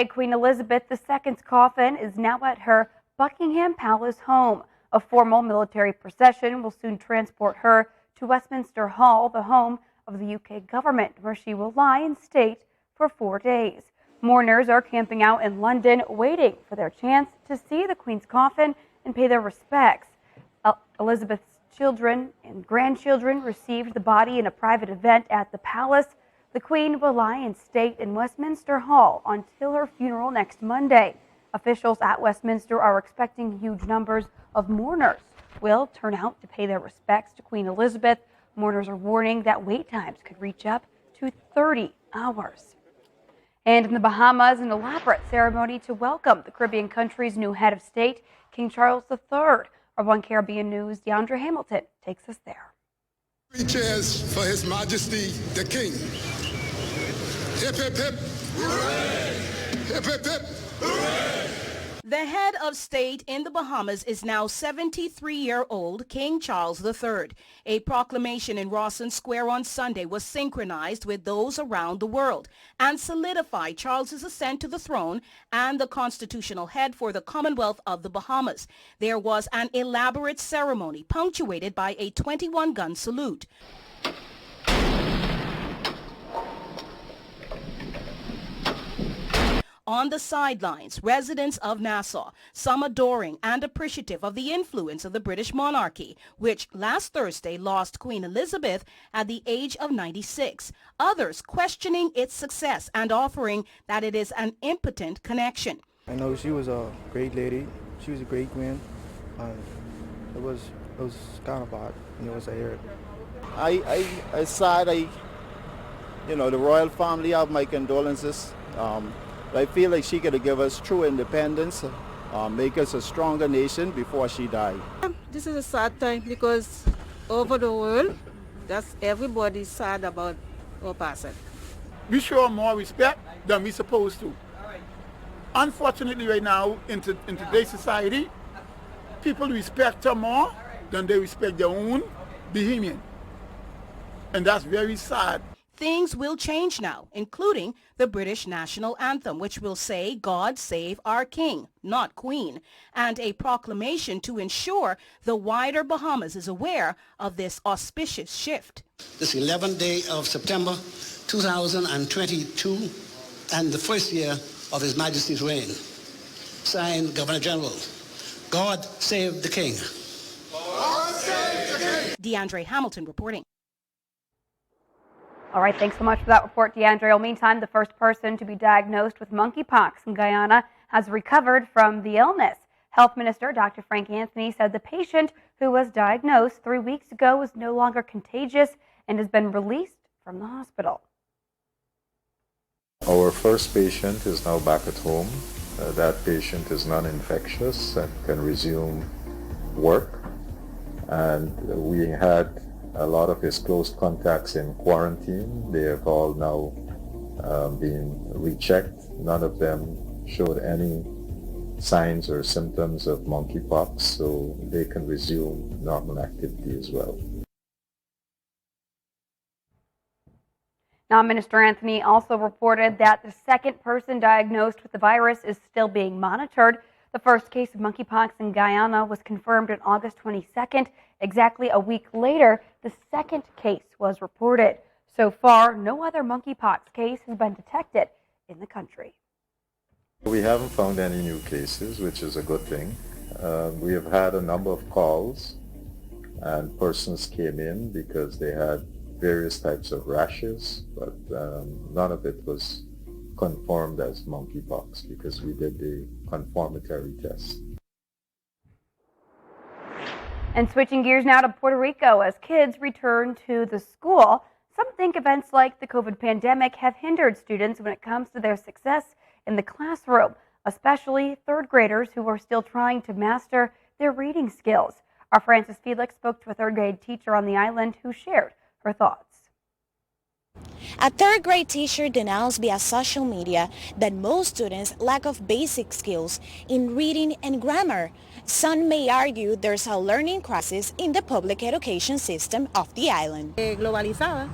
Queen Elizabeth II's coffin is now at her Buckingham Palace home. A formal military procession will soon transport her to Westminster Hall, the home of the UK government, where she will lie in state for 4 days. Mourners are camping out in London, waiting for their chance to see the Queen's coffin and pay their respects. Elizabeth's children and grandchildren received the body in a private event at the palace. The Queen will lie in state in Westminster Hall until her funeral next Monday. Officials at Westminster are expecting huge numbers of mourners will turn out to pay their respects to Queen Elizabeth. Mourners are warning that wait times could reach up to 30 hours. And in the Bahamas, an elaborate ceremony to welcome the Caribbean country's new head of state, King Charles III. Our One Caribbean News' DeAndre Hamilton takes us there. 3 cheers for His Majesty the King. Hip, hip, hip. Hooray! Hip, hip, hip. Hooray! The head of state in the Bahamas is now 73-year-old King Charles III. A proclamation in Rawson Square on Sunday was synchronized with those around the world and solidified Charles's ascent to the throne and the constitutional head for the Commonwealth of the Bahamas. There was an elaborate ceremony punctuated by a 21-gun salute. On the sidelines, residents of Nassau, some adoring and appreciative of the influence of the British monarchy, which last Thursday lost Queen Elizabeth at the age of 96. Others questioning its success and offering that it is an impotent connection. I know she was a great lady. She was a great queen. It was kind of odd, as I heard. I sad. The royal family have my condolences. I feel like she could give us true independence, make us a stronger nation before she died. This is a sad time because over the world, everybody's sad about our passing. We show more respect than we're supposed to. Unfortunately, right now, in today's society, people respect her more than they respect their own Bahamian. And that's very sad. Things will change now, including the British national anthem, which will say, "God save our king," not queen, and a proclamation to ensure the wider Bahamas is aware of this auspicious shift. This 11th day of September 2022 and the first year of His Majesty's reign. Signed, Governor General. God save the king. God save the King. DeAndre Hamilton reporting. All right, thanks so much for that report, DeAndre. Well, meantime, the first person to be diagnosed with monkeypox in Guyana has recovered from the illness. Health Minister Dr. Frank Anthony said the patient who was diagnosed 3 weeks ago is no longer contagious and has been released from the hospital. Our first patient is now back at home. That patient is non-infectious and can resume work. And we had a lot of his close contacts in quarantine. They have all now been rechecked. None of them showed any signs or symptoms of monkeypox, so they can resume normal activity as well. Now, Minister Anthony also reported that the second person diagnosed with the virus is still being monitored. The first case of monkeypox in Guyana was confirmed on August 22nd. Exactly a week later, the second case was reported. So far, no other monkeypox case has been detected in the country. We haven't found any new cases, which is a good thing. We have had a number of calls, and persons came in because they had various types of rashes, but none of it was confirmed as monkeypox because we did the confirmatory test. And switching gears now to Puerto Rico, as kids return to the school, some think events like the COVID pandemic have hindered students when it comes to their success in the classroom, especially third graders who are still trying to master their reading skills. Our Frances Felix spoke to a third grade teacher on the island who shared her thoughts. A third grade teacher denounced via social media that most students lack of basic skills in reading and grammar. Some may argue there's a learning crisis in the public education system of the island. Globalizada,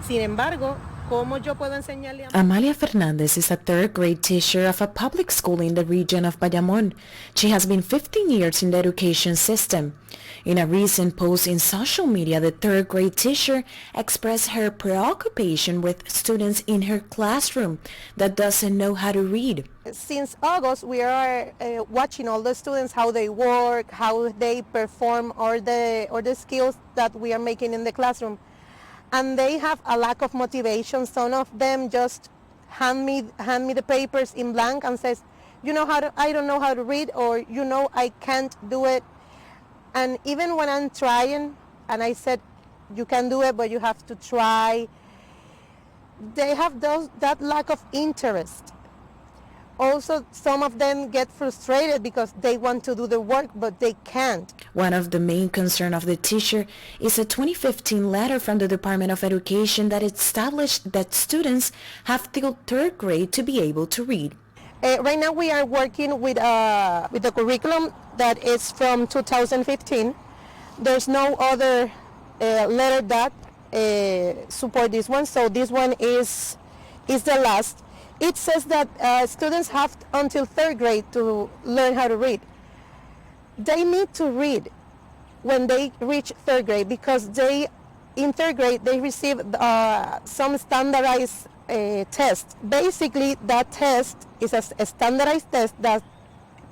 sin embargo, ¿Cómo yo puedo enseñarle a... Amalia Fernandez is a third grade teacher of a public school in the region of Bayamón. She has been 15 years in the education system. In a recent post in social media, the third grade teacher expressed her preoccupation with students in her classroom that doesn't know how to read. Since August, we are watching all the students, how they work, how they perform, or the skills that we are making in the classroom. And they have a lack of motivation. Some of them just hand me the papers in blank and says, I don't know how to read, or I can't do it. And even when I'm trying, and I said, you can do it, but you have to try, they have that lack of interest. Also, some of them get frustrated because they want to do the work, but they can't. One of the main concerns of the teacher is a 2015 letter from the Department of Education that established that students have till third grade to be able to read. Right now we are working with the curriculum that is from 2015. There's no other letter that support this one, so this one is the last. It says that students have until third grade to learn how to read. They need to read when they reach third grade because in third grade they receive some standardized test. Basically, that test is a standardized test that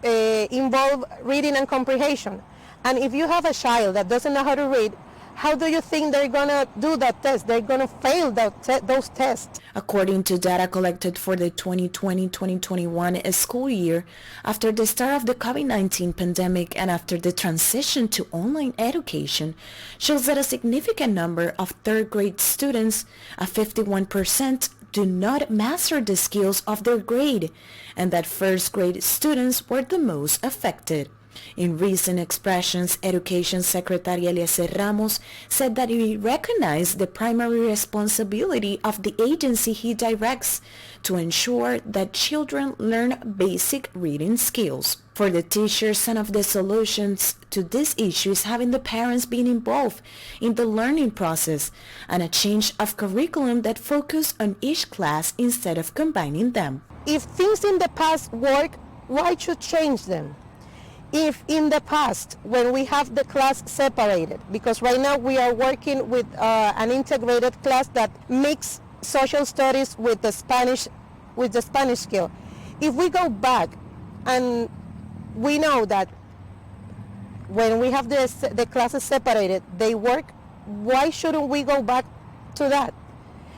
involves reading and comprehension. And if you have a child that doesn't know how to read, how do you think they're going to do that test? They're going to fail those tests. According to data collected for the 2020-2021 school year, after the start of the COVID-19 pandemic and after the transition to online education, shows that a significant number of third grade students, 51%, do not master the skills of their grade, and that first grade students were the most affected. In recent expressions, Education Secretary Eliezer Ramos said that he recognized the primary responsibility of the agency he directs to ensure that children learn basic reading skills. For the teachers, some of the solutions to this issue is having the parents being involved in the learning process and a change of curriculum that focus on each class instead of combining them. If things in the past work, why should change them? If in the past, when we have the class separated, because right now we are working with an integrated class that mix social studies with the Spanish skill. If we go back and we know that when we have the classes separated, they work, why shouldn't we go back to that?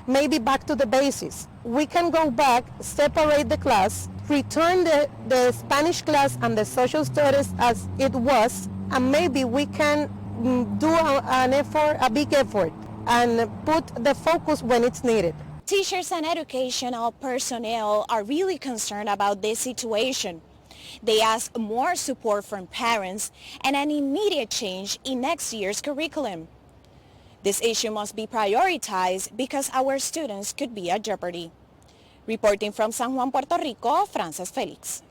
Maybe back to the basics. We can go back, separate the class, return the Spanish class and the social studies as it was, and maybe we can do a big effort and put the focus when it's needed. Teachers and educational personnel are really concerned about this situation. They ask more support from parents and an immediate change in next year's curriculum. This issue must be prioritized because our students could be at jeopardy. Reporting from San Juan, Puerto Rico, Frances Felix.